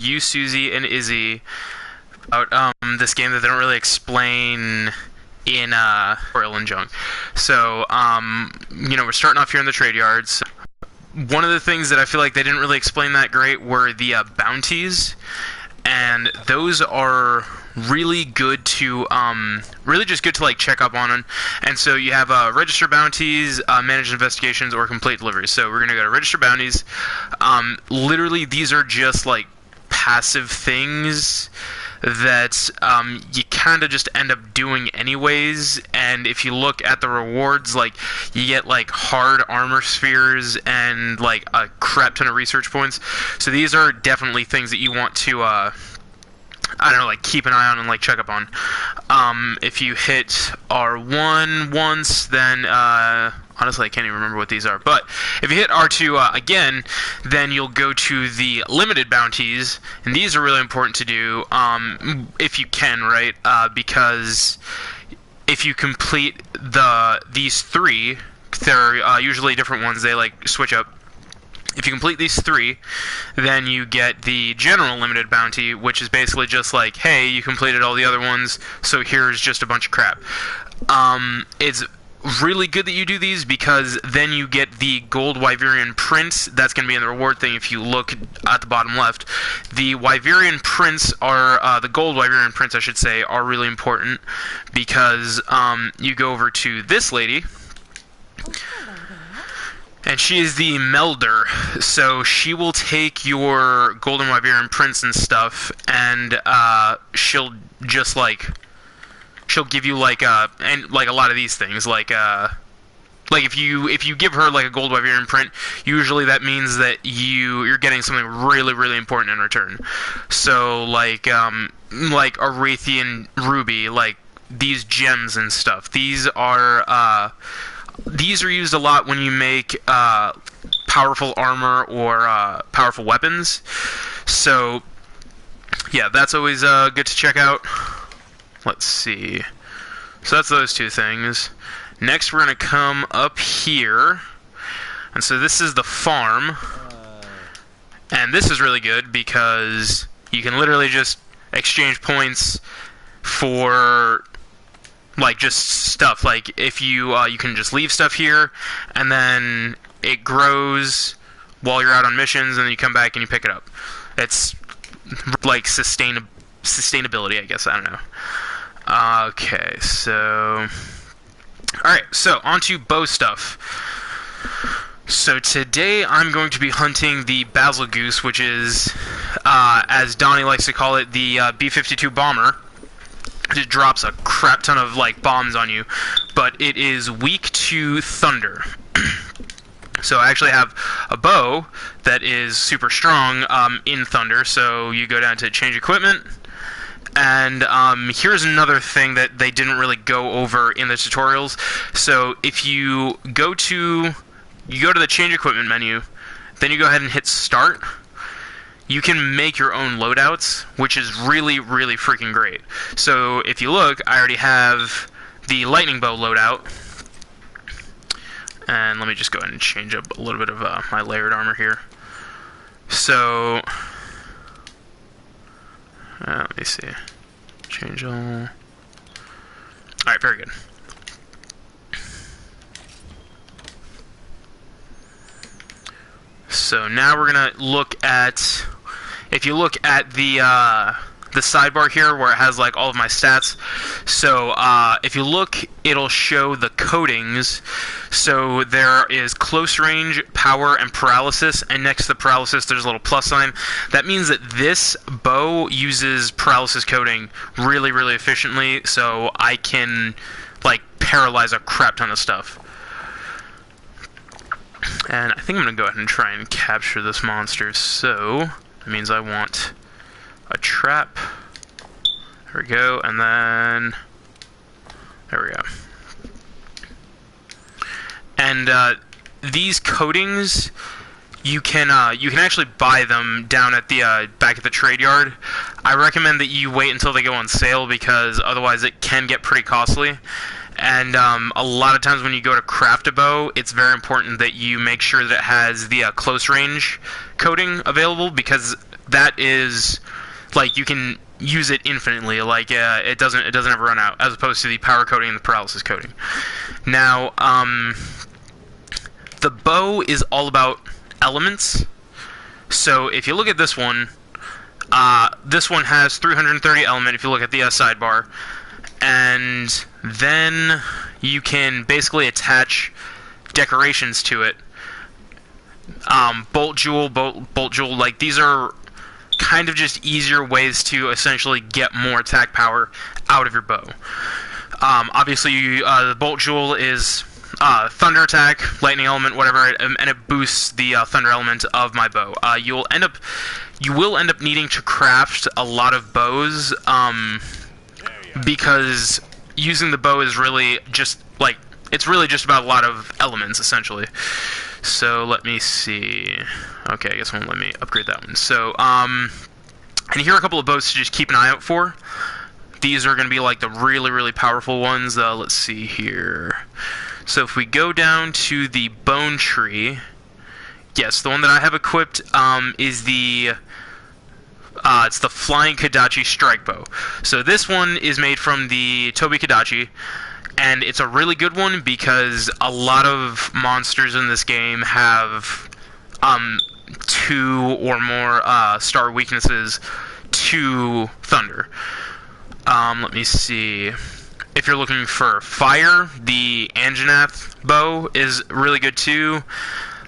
you, Susie, and Izzy about this game that they don't really explain in Royal and Junk. So, we're starting off here in the trade yards. One of the things that I feel like they didn't really explain that great were the bounties, and those are really good to really just good to like check up on them. And so you have register bounties, manage investigations, or complete deliveries. So we're gonna go to register bounties. Literally, these are just like passive things that you kind of just end up doing anyways. And if you look at the rewards, like you get like hard armor spheres and like a crap ton of research points. So these are definitely things that you want to I don't know, like keep an eye on and like check up on. If you hit R1 once, then honestly I can't even remember what these are. But if you hit R2 again, then you'll go to the limited bounties, and these are really important to do if you can, right? Because if you complete these three, they're usually different ones. They like switch up. If you complete these three, then you get the general limited bounty, which is basically just like, hey, you completed all the other ones, so here's just a bunch of crap. It's really good that you do these because then you get the gold Wyverian prints. That's going to be in the reward thing if you look at the bottom left. The Wyverian prints are, the gold Wyverian prints, I should say, are really important because you go over to this lady, and she is the melder, so she will take your golden Wyverian prints and stuff, and she'll just like, she'll give you like and like a lot of these things, like if you give her like a gold Wyverian print, usually that means that you're getting something really really important in return. So like Arathian ruby, like these gems and stuff. These are used a lot when you make powerful armor or powerful weapons. So, yeah, that's always good to check out. Let's see. So that's those two things. Next, we're going to come up here. And so this is the farm. And this is really good because you can literally just exchange points for like just stuff. Like if you can just leave stuff here, and then it grows while you're out on missions, and then you come back and you pick it up. It's like sustainability, I guess. I don't know. Okay, so alright, so on to bow stuff. So today I'm going to be hunting the Basil Goose, which is as Donnie likes to call it, the B-52 bomber. It drops a crap ton of like bombs on you, but it is weak to thunder. So I actually have a bow that is super strong in thunder. So you go down to change equipment, and here's another thing that they didn't really go over in the tutorials. So if you go to the change equipment menu, then you go ahead and hit start. You can make your own loadouts, which is really, really freaking great. So if you look, I already have the lightning bow loadout. And let me just go ahead and change up a little bit of my layered armor here. So, let me see. Change all. Alright, very good. So now we're going to look at, if you look at the sidebar here where it has like all of my stats. So if you look, it'll show the coatings. So there is close range, power, and paralysis, and next to the paralysis there's a little plus sign. That means that this bow uses paralysis coating really, really efficiently, so I can like paralyze a crap ton of stuff. And I think I'm going to go ahead and try and capture this monster, so that means I want a trap. There we go, and then there we go. And these coatings, you can actually buy them down at the back at the trade yard. I recommend that you wait until they go on sale because otherwise it can get pretty costly. And a lot of times when you go to craft a bow, it's very important that you make sure that it has the close range coating available, because that is like you can use it infinitely. Like it doesn't ever run out, as opposed to the power coating and the paralysis coating. Now, the bow is all about elements. So if you look at this one has 330 element if you look at the sidebar, and then you can basically attach decorations to it. Bolt jewel, like these are kind of just easier ways to essentially get more attack power out of your bow. Obviously, the bolt jewel is thunder attack, lightning element, whatever, and it boosts the thunder element of my bow. You will end up needing to craft a lot of bows, because using the bow is really just like it's really just about a lot of elements essentially. So let me see. Okay, I guess it won't let me upgrade that one. So and here are a couple of bows to just keep an eye out for. These are going to be like the really powerful ones. Let's see here. So if we go down to the bone tree, yes, the one that I have equipped is the it's the Flying Kodachi Strike Bow. So this one is made from the Tobii Kodachi, and it's a really good one because a lot of monsters in this game have 2 or more star weaknesses to thunder. Let me see. If you're looking for fire, the Anjanath bow is really good too.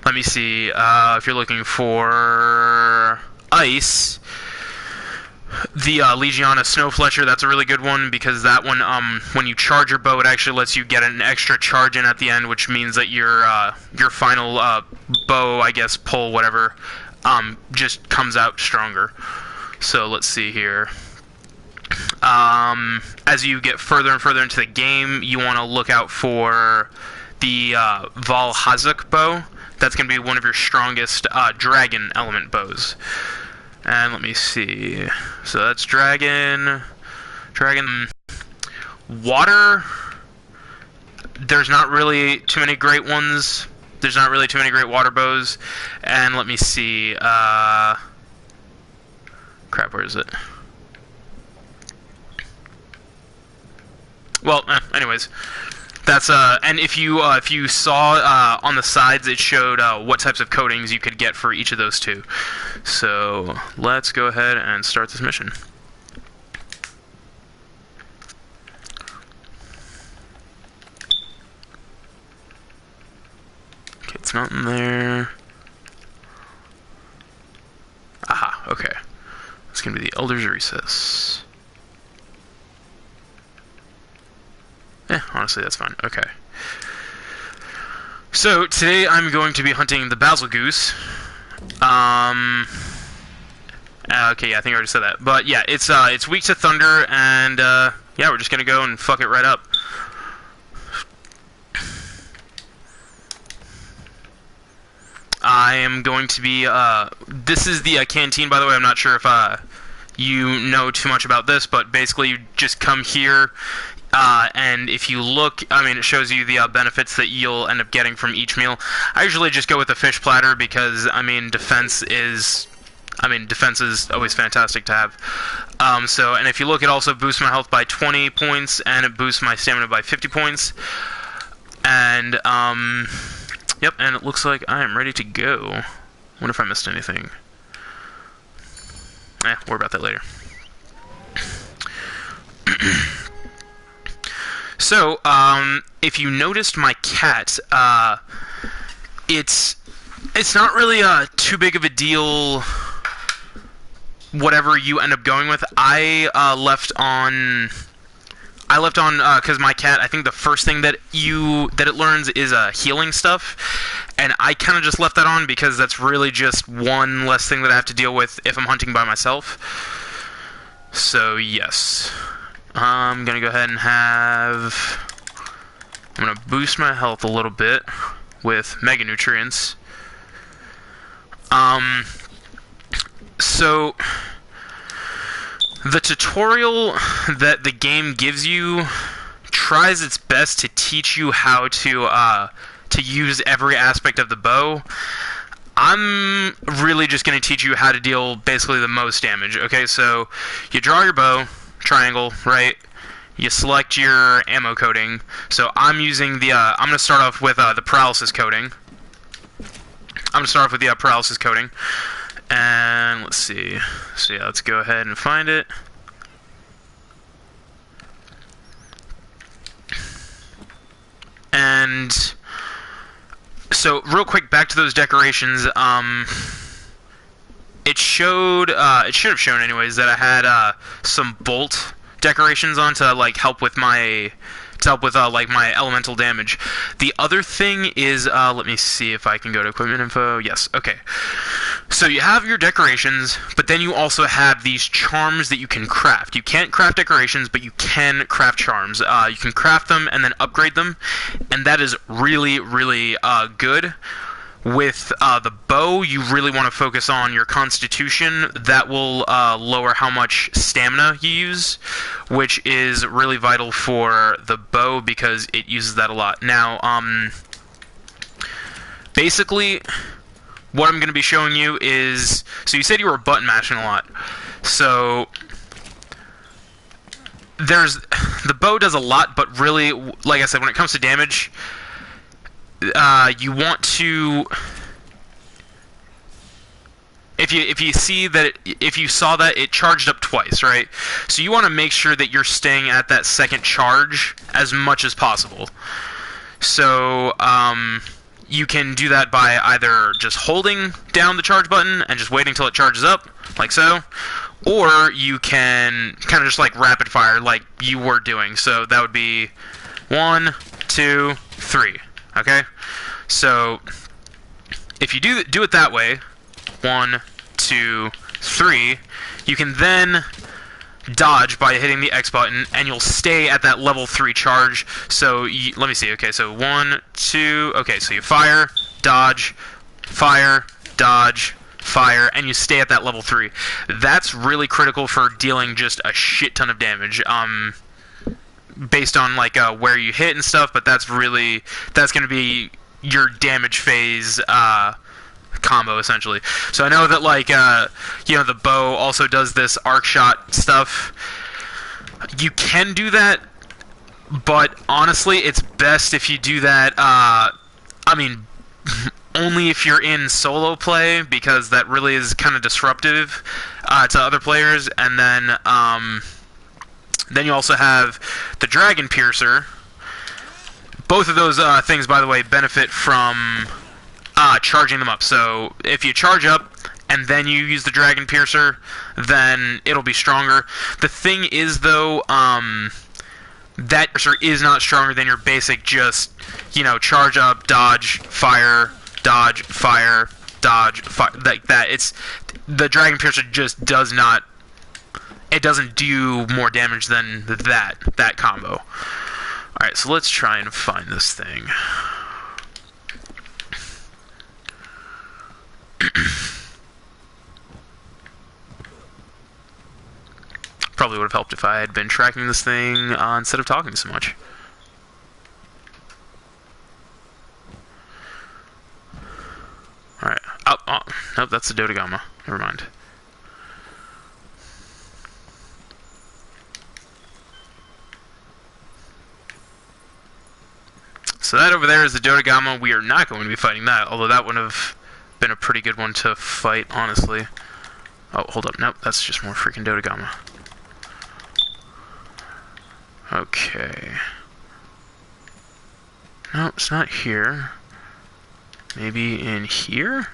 Let me see. If you're looking for ice, the Legiana Snow Fletcher, that's a really good one because that one, when you charge your bow, it actually lets you get an extra charge in at the end, which means that your final bow, I guess, pull, whatever, just comes out stronger. So let's see here. As you get further and further into the game, you want to look out for the Valhazak bow. That's going to be one of your strongest dragon element bows. And let me see. So that's dragon. Water. There's not really too many great ones. There's not really too many great water bows. And let me see. Crap, where is it? Well, anyways, that's and if you saw on the sides, it showed what types of coatings you could get for each of those two. So let's go ahead and start this mission. Okay, it's not in there. Aha, okay. It's gonna be the Elder's Recess. Honestly, that's fine. Okay. So, today I'm going to be hunting the Basil Goose. Okay, yeah, I think I already said that. But, yeah, it's weak to thunder, and, yeah, we're just gonna go and fuck it right up. I am going to be, this is the canteen, by the way. I'm not sure if, you know too much about this, but basically you just come here, and if you look, I mean, it shows you the benefits that you'll end up getting from each meal. I usually just go with the fish platter because, I mean, defense is always fantastic to have. And if you look, it also boosts my health by 20 points, and it boosts my stamina by 50 points. And, yep, and it looks like I am ready to go. Wonder if I missed anything. Worry about that later. So, if you noticed my cat, it's not really too big of a deal whatever you end up going with. I left on because my cat, I think the first thing that it learns is healing stuff, and I kind of just left that on because that's really just one less thing that I have to deal with if I'm hunting by myself. So yes, I'm gonna go ahead and I'm gonna boost my health a little bit with Mega Nutrients. So the tutorial that the game gives you tries its best to teach you how to use every aspect of the bow. I'm really just going to teach you how to deal basically the most damage. Okay, so you draw your bow, triangle, right? You select your ammo coating. So I'm using the, I'm going to start off with the paralysis coating. I'm going to start off with the paralysis coating. And let's see. So yeah, let's go ahead and find it. And so real quick, back to those decorations. It showed, it should have shown anyways, that I had some bolt decorations on to like help with my like my elemental damage. The other thing is, let me see if I can go to equipment info. Yes, okay. So you have your decorations, but then you also have these charms that you can craft. You can't craft decorations, but you can craft charms. You can craft them and then upgrade them, and that is really, really good. With the bow, you really want to focus on your constitution. That will lower how much stamina you use, which is really vital for the bow because it uses that a lot. Now, basically, what I'm going to be showing you is... So you said you were button mashing a lot. So there's... The bow does a lot, but really, like I said, when it comes to damage... you want to, if you see that if you saw that it charged up twice, right? So you want to make sure that you're staying at that second charge as much as possible. So you can do that by either just holding down the charge button and just waiting till it charges up, like so, or you can kind of just like rapid fire like you were doing. So that would be 1, 2, 3. Okay, so if you do it that way, 1, 2, 3, you can then dodge by hitting the X button, and you'll stay at that level 3 charge. So let me see. Okay, so 1, 2. Okay, so you fire, dodge, fire, dodge, fire, and you stay at that level 3. That's really critical for dealing just a shit ton of damage. Based on like where you hit and stuff, but that's going to be your damage phase combo essentially. So I know that like you know, the bow also does this arc shot stuff. You can do that, but honestly, it's best if you do that. I mean, only if you're in solo play, because that really is kind of disruptive to other players. And then you also have the Dragon Piercer. Both of those things, by the way, benefit from charging them up. So if you charge up and then you use the Dragon Piercer, then it'll be stronger. The thing is, though, that Piercer is not stronger than your basic just, you know, charge up, dodge, fire, dodge, fire, dodge, fire, like that. It's the Dragon Piercer just does not... It doesn't do more damage than that combo. Alright, so let's try and find this thing. Probably would have helped if I had been tracking this thing instead of talking so much. Alright. Oh, nope, that's the Dodogama. Never mind. So that over there is the Dodogama. We are not going to be fighting that, although that would have been a pretty good one to fight, honestly. Oh, hold up. Nope, that's just more freaking Dodogama. Okay. No, it's not here. Maybe in here?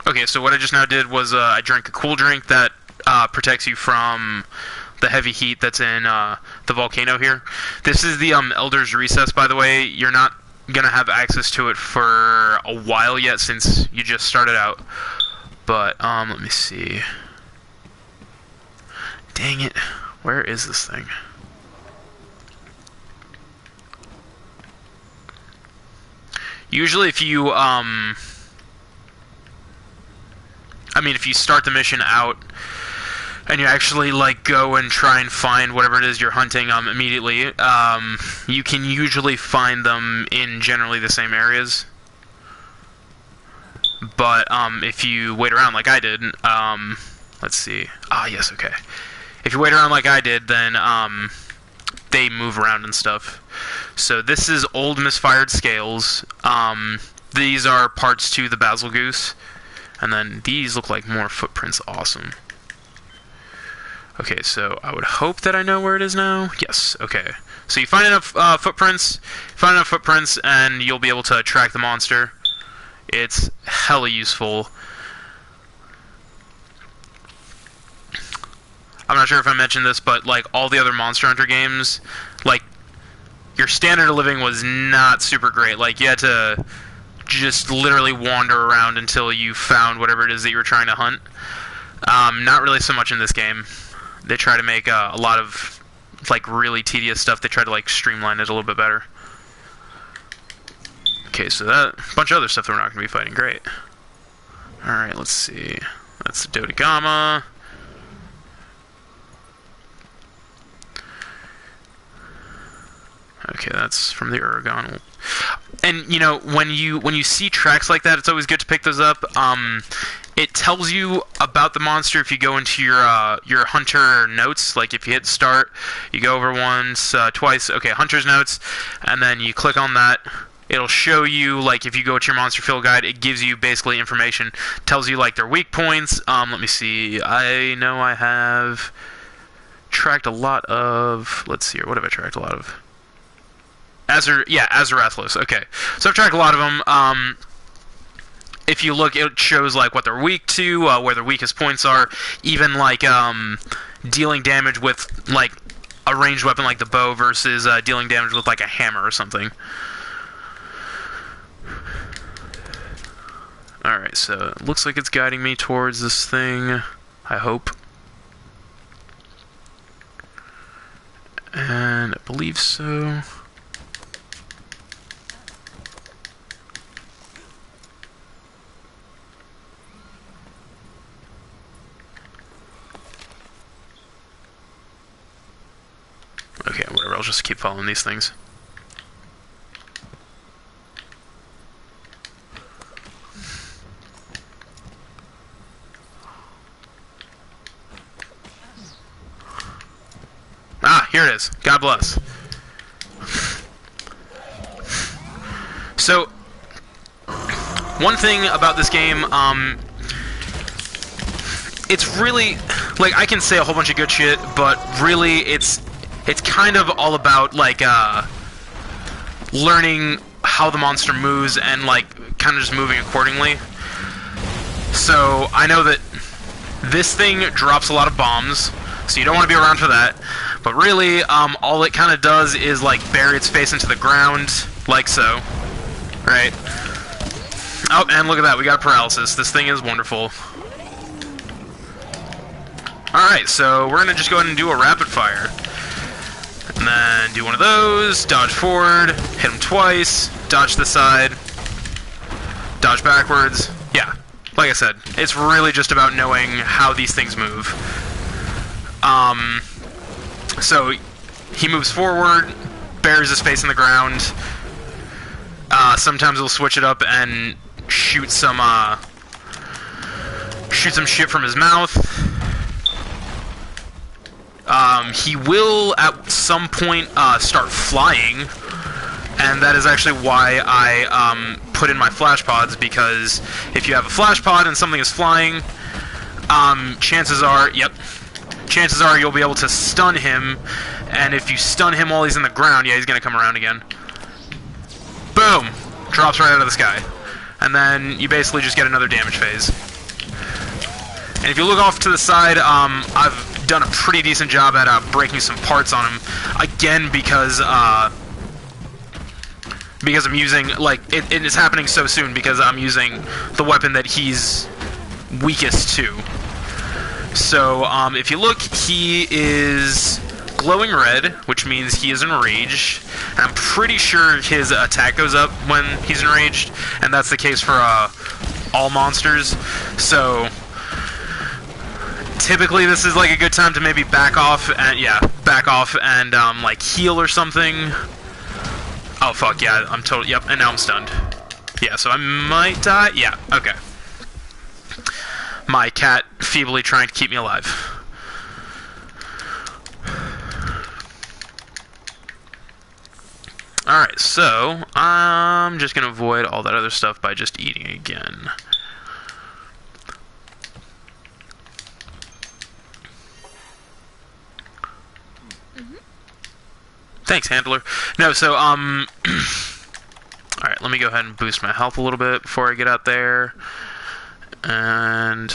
Okay, so what I just now did was I drank a cool drink that protects you from the heavy heat that's in the volcano here. This is the Elder's Recess, by the way. You're not going to have access to it for a while yet since you just started out. But, let me see. Dang it. Where is this thing? Usually if you, I mean, if you start the mission out and you actually like go and try and find whatever it is you're hunting immediately, you can usually find them in generally the same areas. But if you wait around like I did, let's see. Ah, yes, okay. If you wait around like I did, then they move around and stuff. So this is old misfired scales. These are parts to the basil goose, and then these look like more footprints. Awesome. Okay, so I would hope that I know where it is now. Yes, okay. So you find enough footprints, and you'll be able to track the monster. It's hella useful. I'm not sure if I mentioned this, but like all the other Monster Hunter games, like your standard of living was not super great. Like you had to just literally wander around until you found whatever it is that you were trying to hunt. Not really so much in this game. They try to make a lot of like really tedious stuff. They try to like streamline it a little bit better. Okay, so that a bunch of other stuff that we're not going to be fighting. Great. All right, let's see. That's the Dodogama. Okay, that's from the Uragon. And you know, when you see tracks like that, it's always good to pick those up. It tells you about the monster if you go into your hunter notes. Like if you hit start, you go over once, twice. Okay, hunter's notes, and then you click on that. It'll show you, like, if you go to your monster field guide, it gives you basically information. Tells you like their weak points. Let me see. I know I have tracked a lot of. Let's see here. What have I tracked a lot of? Azarathlos. Okay, so I've tracked a lot of them. If you look, it shows like what they're weak to, where their weakest points are, even like dealing damage with like a ranged weapon like the bow versus dealing damage with like a hammer or something. All right, so it looks like it's guiding me towards this thing. I hope. And I believe so. Okay, whatever, I'll just keep following these things. Ah, here it is. God bless. So, one thing about this game, it's really, like, I can say a whole bunch of good shit, but really, it's kind of all about, like, learning how the monster moves and, like, kind of just moving accordingly. So, I know that this thing drops a lot of bombs, so you don't want to be around for that. But really, all it kind of does is, like, bury its face into the ground, like so. Right? Oh, and look at that, we got paralysis. This thing is wonderful. Alright, so we're gonna just go ahead and do a rapid fire. And then do one of those, dodge forward, hit him twice, dodge to the side, dodge backwards. Yeah, like I said, it's really just about knowing how these things move. So he moves forward, buries his face in the ground. Sometimes he'll switch it up and shoot some shit from his mouth. He will at some point start flying, and that is actually why I put in my flash pods, because if you have a flash pod and something is flying, chances are you'll be able to stun him, and if you stun him while he's in the ground, yeah, he's gonna come around again. Boom! Drops right out of the sky. And then you basically just get another damage phase. And if you look off to the side, I've done a pretty decent job at breaking some parts on him. Again, because I'm using, like, it is happening so soon because I'm using the weapon that he's weakest to. So, if you look, he is glowing red, which means he is enraged. And I'm pretty sure his attack goes up when he's enraged, and that's the case for all monsters. So, typically this is like a good time to maybe back off and like heal or something. Oh fuck, yeah, I'm totally, yep, and now I'm stunned. Yeah, so I might die. Yeah, okay. My cat feebly trying to keep me alive. Alright, so I'm just gonna avoid all that other stuff by just eating again. Thanks, handler. No, so, alright, let me go ahead and boost my health a little bit before I get out there. And...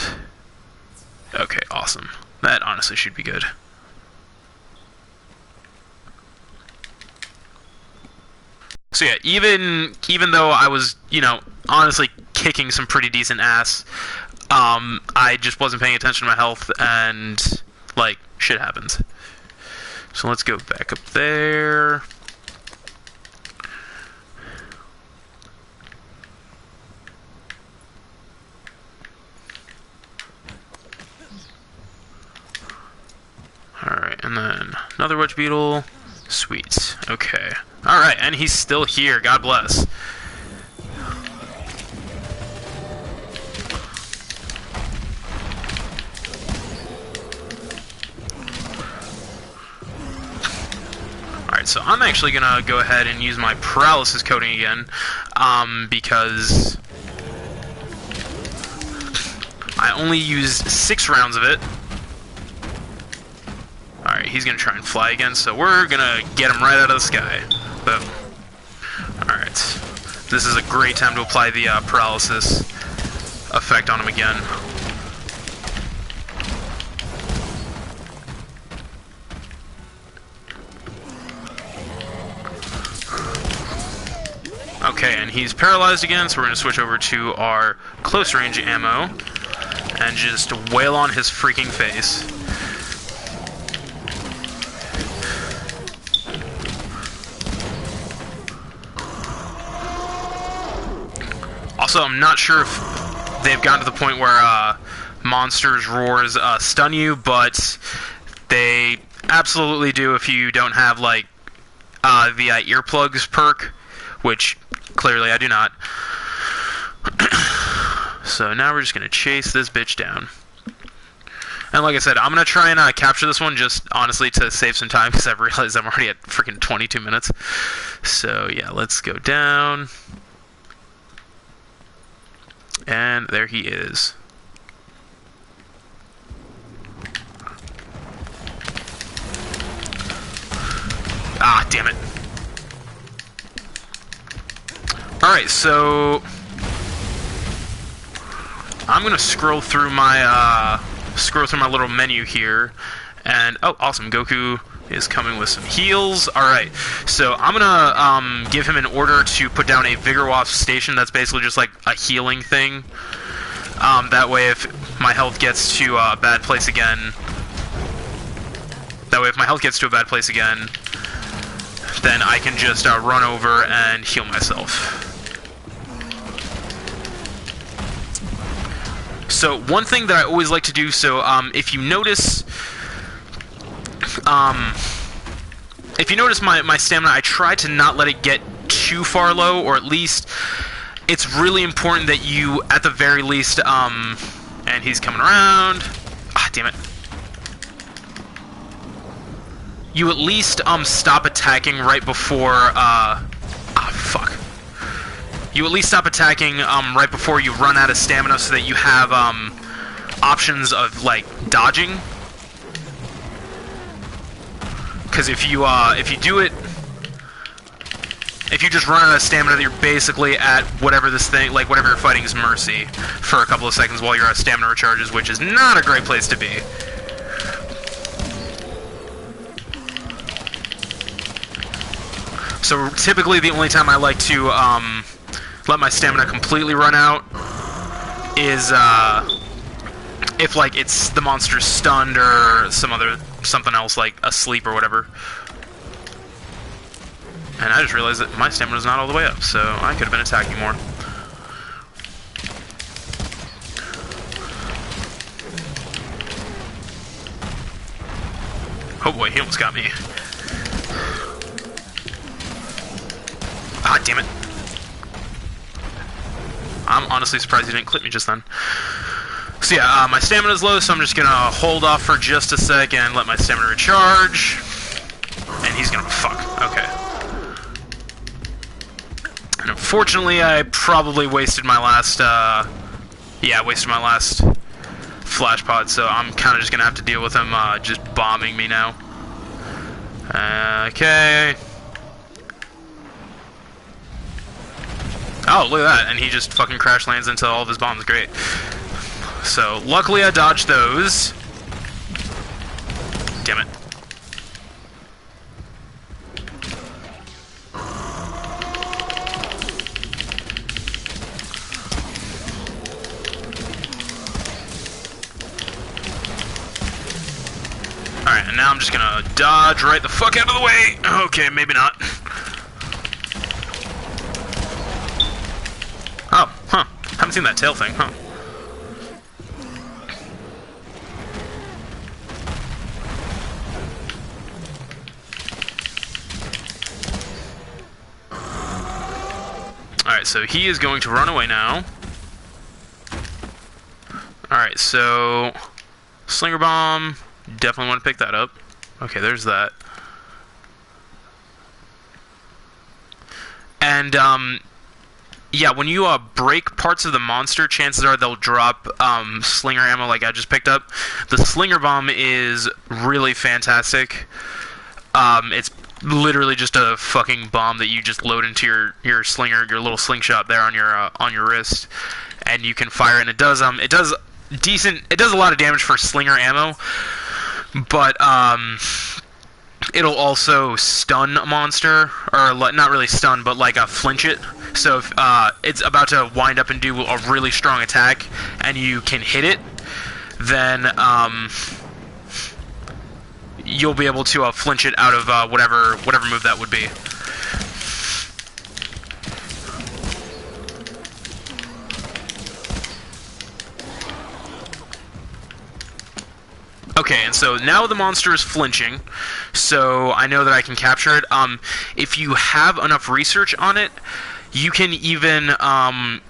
okay, awesome. That honestly should be good. So yeah, even though I was, you know, honestly kicking some pretty decent ass, I just wasn't paying attention to my health, and, like, shit happens. So let's go back up there. Alright, and then another witch beetle. Sweet. Okay. Alright, and he's still here. God bless. Alright, so I'm actually gonna go ahead and use my paralysis coating again, because I only used 6 rounds of it. Alright, he's gonna try and fly again, so we're gonna get him right out of the sky. Boom. Alright. This is a great time to apply the paralysis effect on him again. Okay, and he's paralyzed again, so we're gonna switch over to our close range ammo and just wail on his freaking face. Also, I'm not sure if they've gotten to the point where monsters' roars stun you, but they absolutely do if you don't have, like, the earplugs perk, which clearly I do not. So now we're just going to chase this bitch down. And like I said, I'm going to try and capture this one just, honestly, to save some time, because I've realized I'm already at freaking 22 minutes. So yeah, let's go down. And there he is. Ah, damn it. Alright, so I'm gonna scroll through my little menu here, and oh, awesome, Goku is coming with some heals. Alright, so I'm gonna give him an order to put down a Vigor Wasp station. That's basically just like a healing thing. That way if my health gets to a bad place again, then I can just run over and heal myself. So one thing that I always like to do, so if you notice my stamina, I try to not let it get too far low, or at least it's really important that you, at the very least, and he's coming around. Ah, damn it. You at least stop attacking right before fuck. You at least stop attacking right before you run out of stamina, so that you have options of, like, dodging. Because if you do it, if you just run out of stamina, you're basically at whatever this thing, like whatever you're fighting's mercy for a couple of seconds while your stamina recharges, which is not a great place to be. So typically the only time I like to let my stamina completely run out is if, like, it's the monster's stunned or something else, like asleep or whatever. And I just realized that my stamina's not all the way up, so I could have been attacking more. Oh boy, he almost got me. Ah, damn it. I'm honestly surprised he didn't clip me just then. So yeah, my stamina's low, so I'm just gonna hold off for just a sec and let my stamina recharge. And he's gonna fuck. Okay. And unfortunately, I probably wasted my last, wasted my last flash pod, so I'm kind of just gonna have to deal with him, just bombing me now. Okay. Oh, look at that, and he just fucking crash lands into all of his bombs. Great. So, luckily I dodged those. Damn it. Alright, and now I'm just gonna dodge right the fuck out of the way. Okay, maybe not. Oh, huh. Haven't seen that tail thing, huh. Alright, so he is going to run away now. Alright, so... Slinger Bomb. Definitely want to pick that up. Okay, there's that. And, yeah, when you break parts of the monster, chances are they'll drop slinger ammo like I just picked up. The Slinger Bomb is really fantastic. It's literally just a fucking bomb that you just load into your slinger, your little slingshot there on your wrist, and you can fire. And it does a lot of damage for slinger ammo, but it'll also stun a monster, or not really stun, but like flinch it. So if it's about to wind up and do a really strong attack, and you can hit it, then you'll be able to flinch it out of whatever move that would be. Okay, and so now the monster is flinching, so I know that I can capture it. If you have enough research on it, you can even,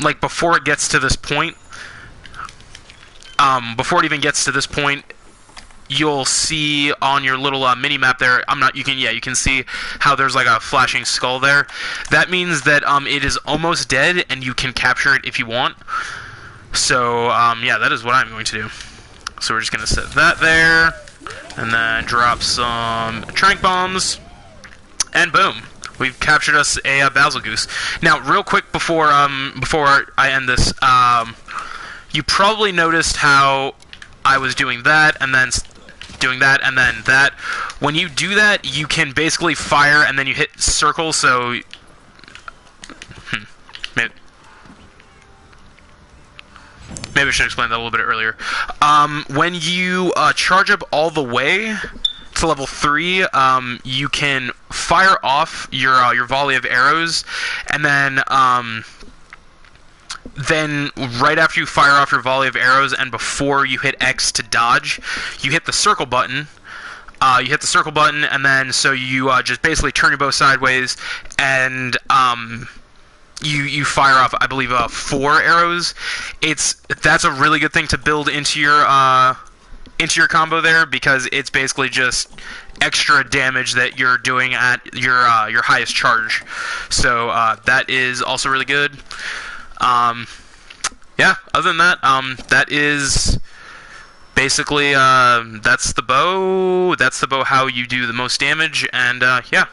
like, before it gets to this point, you'll see on your little mini-map there, you can see how there's like a flashing skull there. That means that it is almost dead, and you can capture it if you want. So, yeah, that is what I'm going to do. So we're just going to set that there, and then drop some tranq bombs, and boom. We've captured us a Basil Goose. Now, real quick before I end this, you probably noticed how I was doing that, and then doing that, and then that. When you do that, you can basically fire, and then you hit circle, so... Maybe I should explain that a little bit earlier. When you charge up all the way to level 3, you can fire off your volley of arrows, and then right after you fire off your volley of arrows and before you hit X to dodge, you hit the circle button. And then so you just basically turn your bow sideways, and you fire off, I believe, 4 arrows. That's a really good thing to build into your combo there, because it's basically just extra damage that you're doing at your highest charge. So that is also really good. Yeah. Other than that, that is basically that's the bow. That's the bow. How you do the most damage, and yeah.